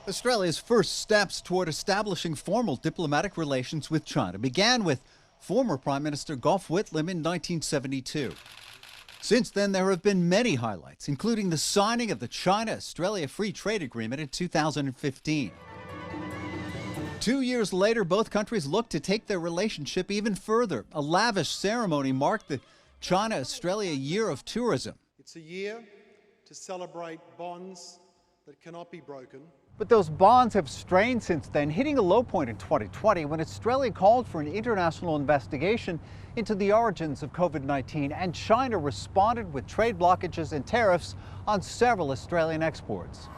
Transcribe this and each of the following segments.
Australia's first steps toward establishing formal diplomatic relations with China began with former Prime Minister Gough Whitlam in 1972. Since then, there have been many highlights, including the signing of the China-Australia Free Trade Agreement in 2015. 2 years later, both countries look to take their relationship even further. A lavish ceremony marked the China-Australia Year of Tourism. It's a year to celebrate bonds that cannot be broken. But those bonds have strained since then, hitting a low point in 2020 when Australia called for an international investigation into the origins of COVID-19, and China responded with trade blockages and tariffs on several Australian exports.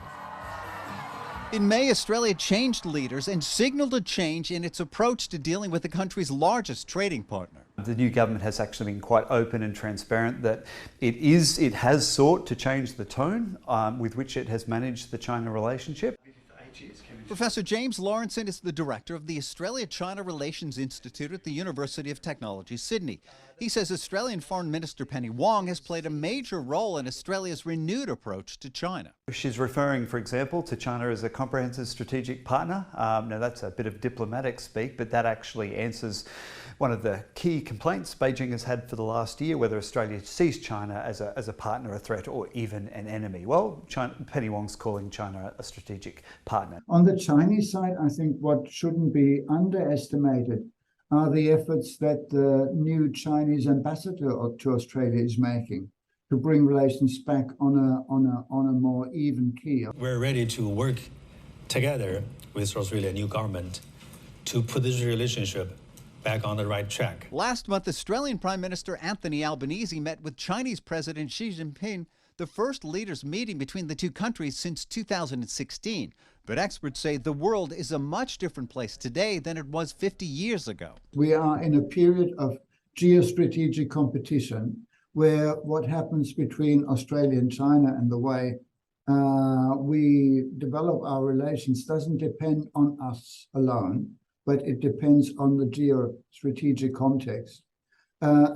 In May, Australia changed leaders and signaled a change in its approach to dealing with the country's largest trading partner. The new government has actually been quite open and transparent that it has sought to change the tone with which it has managed the China relationship. Professor James Lawrenson is the director of the Australia-China Relations Institute at the University of Technology, Sydney. He says Australian Foreign Minister Penny Wong has played a major role in Australia's renewed approach to China. She's referring, for example, to China as a comprehensive strategic partner. Now that's a bit of diplomatic speak, but that actually answers one of the key complaints Beijing has had for the last year, whether Australia sees China as a partner, a threat, or even an enemy. Well, Penny Wong's calling China a strategic partner. On the Chinese side, I think what shouldn't be underestimated are the efforts that the new Chinese ambassador to Australia is making to bring relations back on a more even keel. We're ready to work together with Australia's new government to put this relationship back on the right track. Last month, Australian Prime Minister Anthony Albanese met with Chinese President Xi Jinping, the first leaders meeting between the two countries since 2016. But experts say the world is a much different place today than it was 50 years ago. We are in a period of geostrategic competition where what happens between Australia and China and the way we develop our relations doesn't depend on us alone, but it depends on the geostrategic context.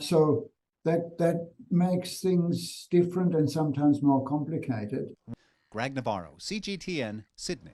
So that makes things different and sometimes more complicated. Navarro, CGTN, Sydney.